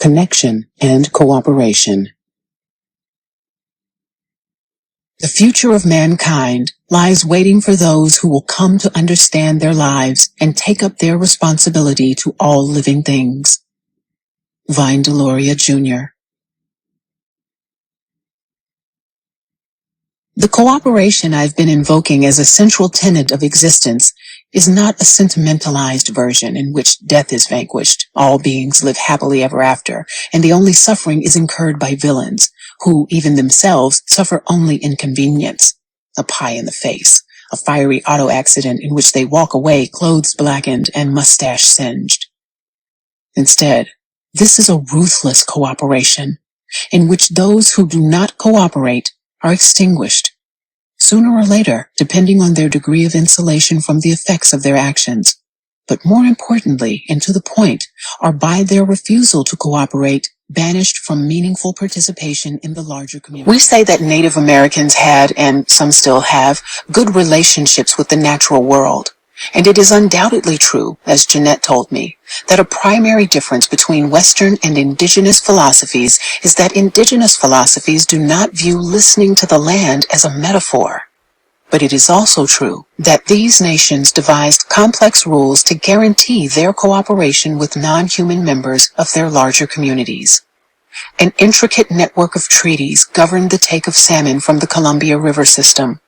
connection, and cooperation. The future of mankind lies waiting for those who will come to understand their lives and take up their responsibility to all living things. Vine Deloria, Jr. The cooperation I've been invoking as a central tenet of existence is not a sentimentalized version in which death is vanquished, all beings live happily ever after, and the only suffering is incurred by villains, who even themselves suffer only inconvenience, a pie in the face, a fiery auto accident in which they walk away clothes blackened and mustache singed. Instead, this is a ruthless cooperation, in which those who do not cooperate are extinguished, sooner or later, depending on their degree of insulation from the effects of their actions, but more importantly, and to the point, are by their refusal to cooperate, banished from meaningful participation in the larger community. We say that Native Americans had, and some still have, good relationships with the natural world. And it is undoubtedly true, as Jeanette told me, that a primary difference between Western and indigenous philosophies is that indigenous philosophies do not view listening to the land as a metaphor. But it is also true that these nations devised complex rules to guarantee their cooperation with non-human members of their larger communities. An intricate network of treaties governed the take of salmon from the Columbia River system.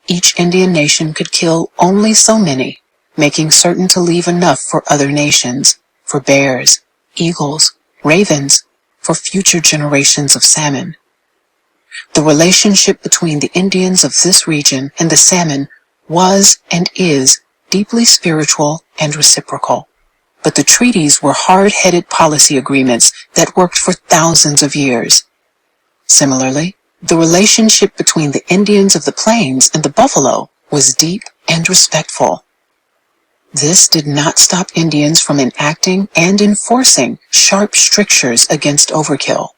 Each Indian nation could kill only so many, making certain to leave enough for other nations, for bears, eagles, ravens, for future generations of salmon. The relationship between the Indians of this region and the salmon was and is deeply spiritual and reciprocal. But the treaties were hard-headed policy agreements that worked for thousands of years. Similarly, the relationship between the Indians of the plains and the buffalo was deep and respectful. This did not stop Indians from enacting and enforcing sharp strictures against overkill.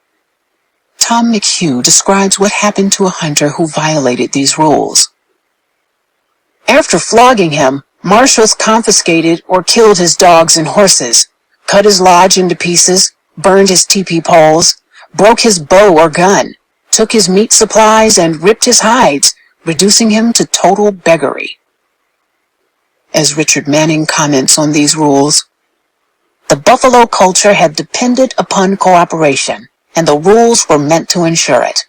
Tom McHugh describes what happened to a hunter who violated these rules. After flogging him, marshals confiscated or killed his dogs and horses, cut his lodge into pieces, burned his teepee poles, broke his bow or gun, took his meat supplies and ripped his hides, reducing him to total beggary. As Richard Manning comments on these rules, the buffalo culture had depended upon cooperation, and the rules were meant to ensure it.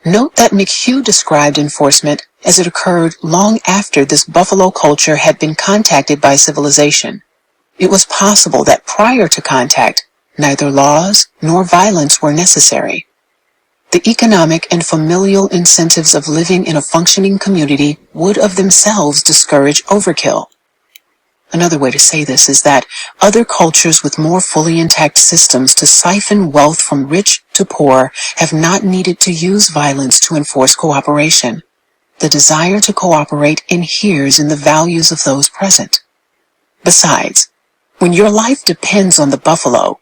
Note that McHugh described enforcement as it occurred long after this buffalo culture had been contacted by civilization. It was possible that prior to contact, neither laws nor violence were necessary. The economic and familial incentives of living in a functioning community would of themselves discourage overkill. Another way to say this is that other cultures with more fully intact systems to siphon wealth from rich to poor have not needed to use violence to enforce cooperation. The desire to cooperate inheres in the values of those present. Besides, when your life depends on the buffalo,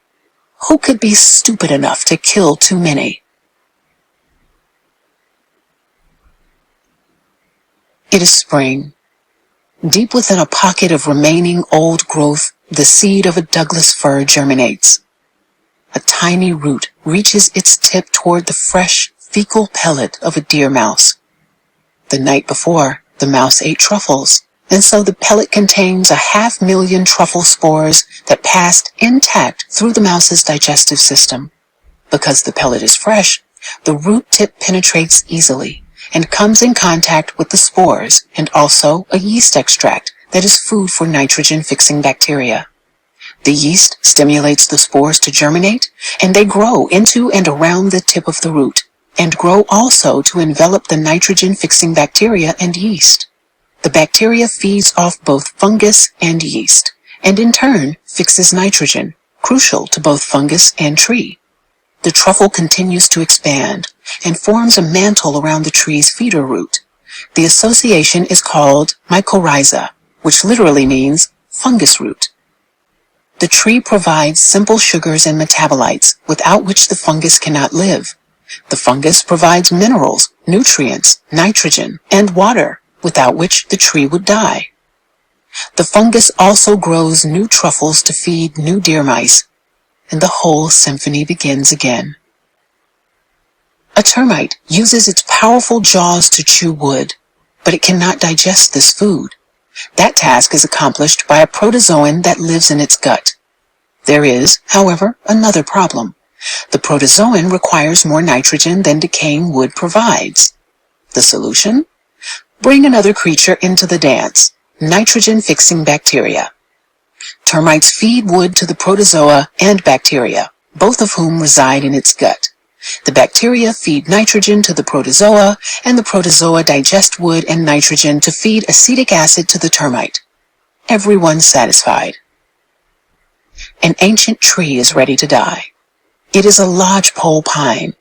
who could be stupid enough to kill too many? It is spring. Deep within a pocket of remaining old growth, the seed of a Douglas fir germinates. A tiny root reaches its tip toward the fresh, fecal pellet of a deer mouse. The night before, the mouse ate truffles, and so the pellet contains 500,000 truffle spores that passed intact through the mouse's digestive system. Because the pellet is fresh, the root tip penetrates easily and comes in contact with the spores and also a yeast extract that is food for nitrogen-fixing bacteria. The yeast stimulates the spores to germinate, and they grow into and around the tip of the root, and grow also to envelop the nitrogen-fixing bacteria and yeast. The bacteria feeds off both fungus and yeast, and in turn fixes nitrogen, crucial to both fungus and tree. The truffle continues to expand and forms a mantle around the tree's feeder root. The association is called mycorrhiza, which literally means fungus root. The tree provides simple sugars and metabolites without which the fungus cannot live. The fungus provides minerals, nutrients, nitrogen, and water, without which the tree would die. The fungus also grows new truffles to feed new deer mice, and the whole symphony begins again. A termite uses its powerful jaws to chew wood, but it cannot digest this food. That task is accomplished by a protozoan that lives in its gut. There is, however, another problem. The protozoan requires more nitrogen than decaying wood provides. The solution? Bring another creature into the dance, nitrogen-fixing bacteria. Termites feed wood to the protozoa and bacteria, both of whom reside in its gut. The bacteria feed nitrogen to the protozoa, and the protozoa digest wood and nitrogen to feed acetic acid to the termite. Everyone satisfied. An ancient tree is ready to die. It is a lodgepole pine.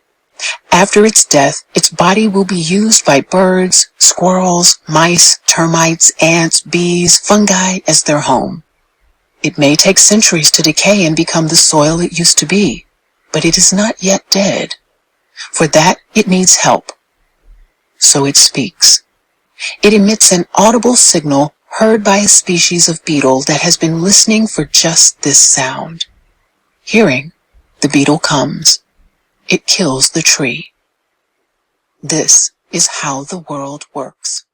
After its death, its body will be used by birds, squirrels, mice, termites, ants, bees, fungi as their home. It may take centuries to decay and become the soil it used to be, but it is not yet dead. For that, it needs help. So it speaks. It emits an audible signal heard by a species of beetle that has been listening for just this sound. Hearing, the beetle comes. It kills the tree. This is how the world works.